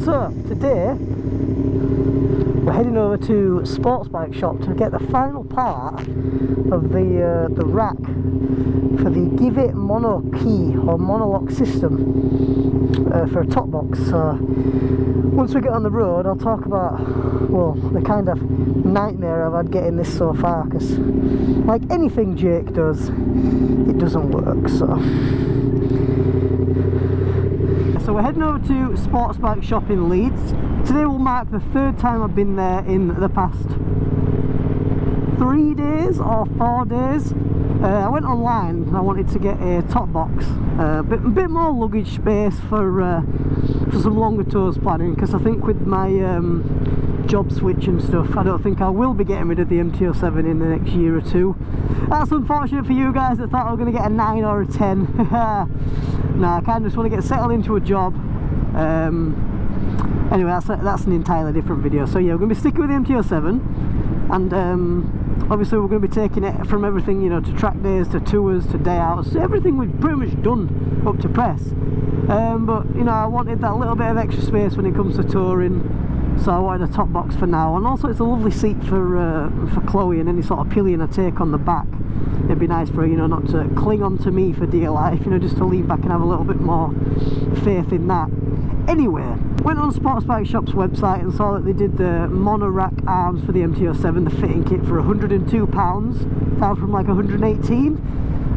So today we're heading over to Sportbike Shop to get the final part of the rack for the GIVI MKiii or monolock system for a top box. So once we get on the road, I'll talk about, well, the kind of nightmare I've had getting this so far, because like anything Jake does, it doesn't work. So we're heading over to Sportbike Shop in Leeds. Today will mark the third time I've been there in the past 3 days or 4 days. I went online and I wanted to get a top box, a bit more luggage space for some longer tours planning, because I think with my job switch and stuff, I don't think I will be getting rid of the MT-07 in the next year or two. That's unfortunate for you guys that thought I was going to get a 9 or a 10. Nah, I kind of just want to get settled into a job. Anyway, that's an entirely different video. So yeah, we're going to be sticking with the MT-07, and obviously we're going to be taking it from everything, you know, to track days, to tours, to day outs, everything we've pretty much done up to press. But you know, I wanted that little bit of extra space when it comes to touring, so I wanted a top box for now. And also it's a lovely seat for Chloe, and any sort of pillion I take on the back, it'd be nice for her, you know, not to cling on to me for dear life, you know, just to lean back and have a little bit more faith in that. Anyway, went on Sportbike Shop's website and saw that they did the monorack arms for the MT-07, the fitting kit, for £102, down from like 118.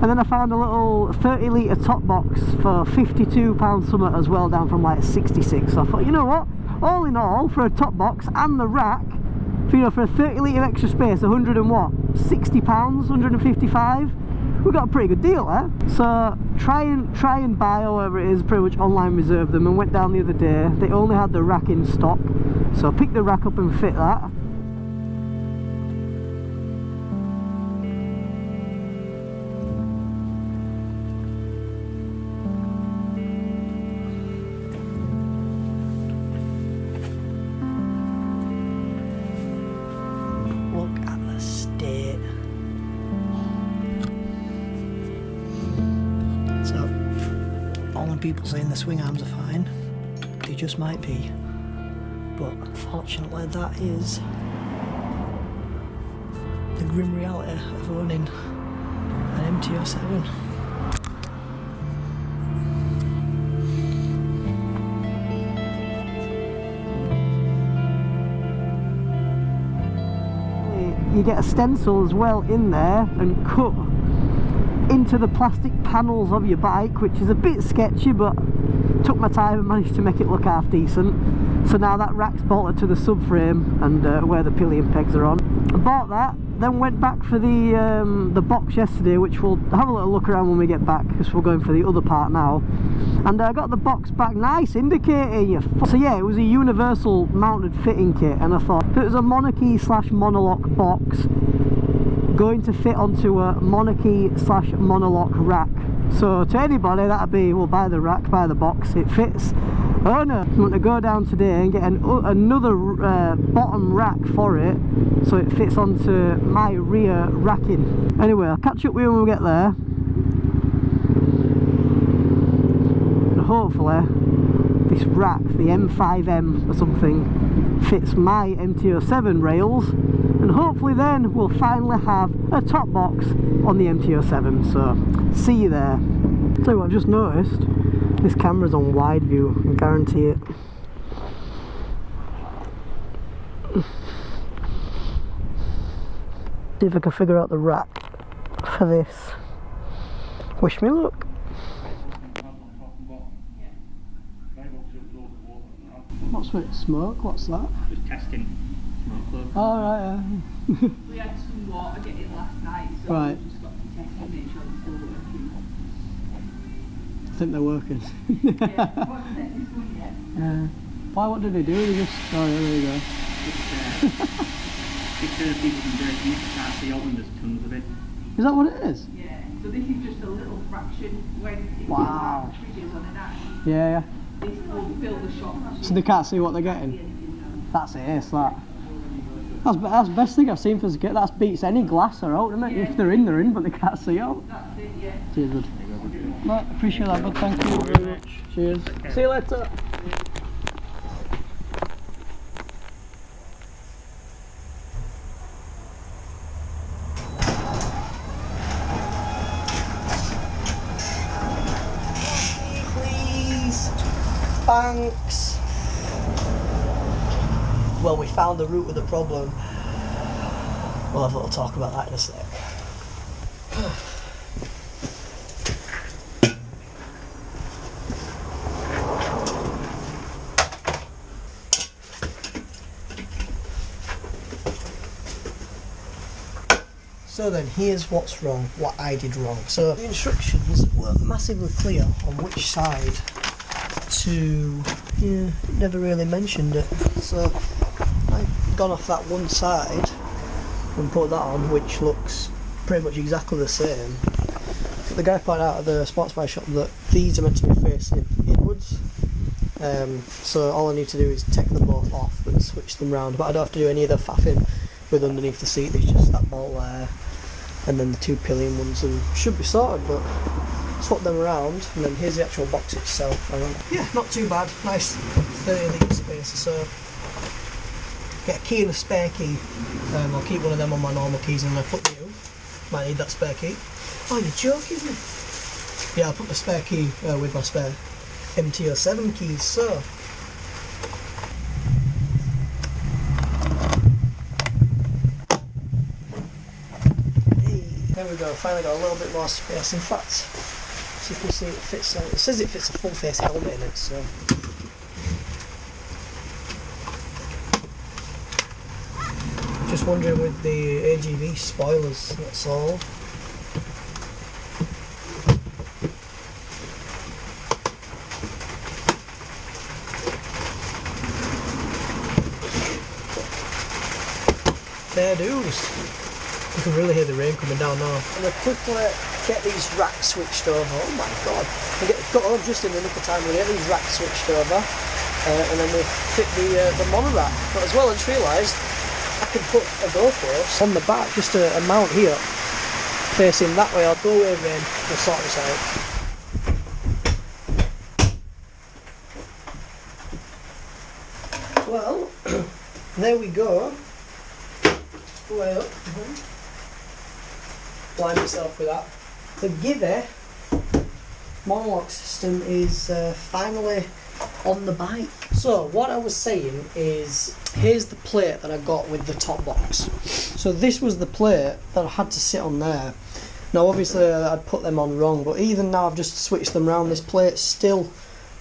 And then I found a little 30 litre top box for £52 something as well, down from like 66. So I thought, you know what, all in all, for a top box and the rack, for, you know, for a 30 litre extra space, £60, 155. We got a pretty good deal there. So try and buy, or whatever it is, pretty much online reserve them, and went down the other day. They only had the rack in stock, so I picked the rack up and fit that. Look at the state. People saying the swing arms are fine, they just might be, but unfortunately that is the grim reality of owning an MT-07. You get a stencil as well in there and cut into the plastic panels of your bike, which is a bit sketchy, but took my time and managed to make it look half decent. So now that rack's bolted to the subframe and where the pillion pegs are on. I bought that, then went back for the box yesterday, which we'll have a little look around when we get back, because we're going for the other part now. And I got the box back, nice indicator. So yeah, it was a universal mounted fitting kit, and I thought if it was a MKiii / monolock box going to fit onto a MKiii / monolock rack. So to anybody that'd be, well, buy the rack, buy the box, it fits. Oh no, I'm going to go down today and get another bottom rack for it, so it fits onto my rear racking. Anyway, I'll catch up with you when we get there, and hopefully this rack, the M5M or something, fits my MT-07 rails, and hopefully then we'll finally have a top box on the MT-07. So see you there. Tell you what, I've just noticed this camera's on wide view, I guarantee it. See if I can figure out the rack for this. Wish me luck. What's with smoke? What's that? Just testing smoke load. Oh right, yeah. We had some water getting last night, so right. we just got to test and make sure it's still working. think they're working. Why, what did they do? They just... Oh, yeah, there you go. It's people can do it, you can't see out when there's tons of it. Is that what it is? Yeah, so this is just a little fraction when it's wow. on an ash. Yeah, This will fill the shop. So they can't see what they're getting? That's ace, that. That's the best thing I've seen for security. That beats any glass or out, doesn't it? Yeah. If they're in, but they can't see out. That's it, yeah. Cheers, bud. No, appreciate that, bud. Thank you very much. Cheers. See you later. Please. Thanks. Well, we found the root of the problem. We'll have a little talk about that in a sec. So then, here's what's wrong, what I did wrong. So the instructions were massively clear on which side to... Yeah, it never really mentioned it. So I've gone off that one side and put that on, which looks pretty much exactly the same. But the guy pointed out at the Sportbike Shop that these are meant to be facing inwards. So all I need to do is take them both off and switch them round. But I don't have to do any of the faffing with underneath the seat. There's just that bolt there, and then the two pillion ones, and should be sorted. But swap them around, and then here's the actual box itself. Yeah, not too bad. Nice 30 litre space. So get a key and a spare key. I'll keep one of them on my normal keys, and I'll put you. Might need that spare key. Oh, you're joking me? Yeah, I'll put the spare key with my spare MT-07 keys. So. There we go, finally got a little bit more space. In fact, see if you can see it fits, it says it fits a full face helmet in it, so. Just wondering with the AGV spoilers, that's all. Fair dues. You can really hear the rain coming down now. I'm going to quickly get these racks switched over. Oh my god. Got home just in the nick of time. We'll get these racks switched over. And then we'll fit the mono rack. But as well, I just realised I can put a GoPro on the back, just a mount here, facing that way. I'll go away, rain. We'll sort this out. Well, there we go. Way up. Blind myself with that. The GIVI monologue system is finally on the bike. So what I was saying is, here's the plate that I got with the top box. So this was the plate that I had to sit on there. Now obviously I'd put them on wrong, but even now I've just switched them around. This plate still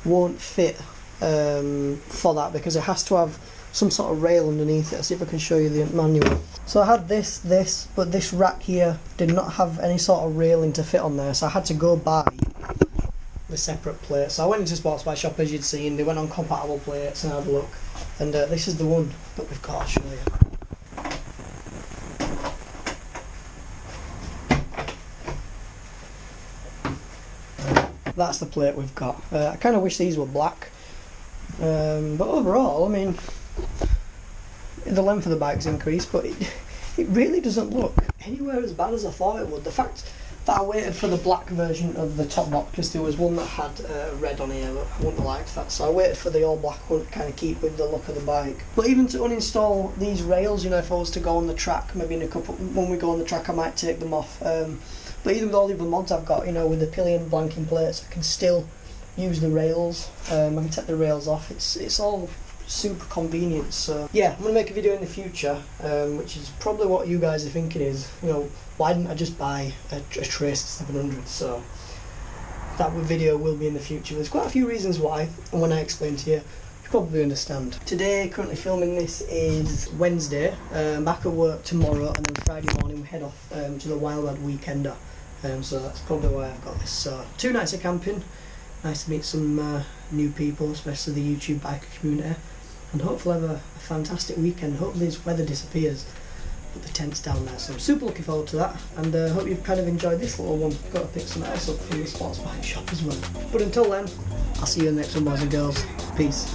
won't fit for that, because it has to have some sort of rail underneath it. I'll see if I can show you the manual. So I had this, but this rack here did not have any sort of railing to fit on there, so I had to go buy the separate plate. So I went into Sportbike Shop, as you'd seen. They went on compatible plates and had a look, and this is the one that we've got. I'll show you. That's the plate we've got. I kind of wish these were black, but overall, I mean, the length of the bike's increased, but it really doesn't look anywhere as bad as I thought it would. The fact that I waited for the black version of the top box, because there was one that had red on here, but I wouldn't have liked that, so I waited for the all black one to kind of keep with the look of the bike. But even to uninstall these rails, you know, if I was to go on the track, maybe in a couple, when we go on the track, I might take them off. But even with all the other mods I've got, you know, with the pillion blanking plates, I can still use the rails. I can take the rails off. It's all super convenient. So yeah, I'm gonna make a video in the future, which is probably what you guys are thinking is, you know, why didn't I just buy a Tracer 700? So that video will be in the future. There's quite a few reasons why, and when I explain to you, you probably understand. Today, currently filming this, is Wednesday. Back at work tomorrow, and then Friday morning we head off to the Wildwood Weekender. So that's probably why I've got this. So 2 nights of camping, Nice to meet some new people, especially the YouTube biker community, and hopefully have a fantastic weekend. Hopefully this weather disappears, but the tent's down there, so I'm super looking forward to that, and hope you've kind of enjoyed this little one. Got to pick something else up from the Sportbike Shop as well. But until then, I'll see you in the next one, boys and girls. Peace.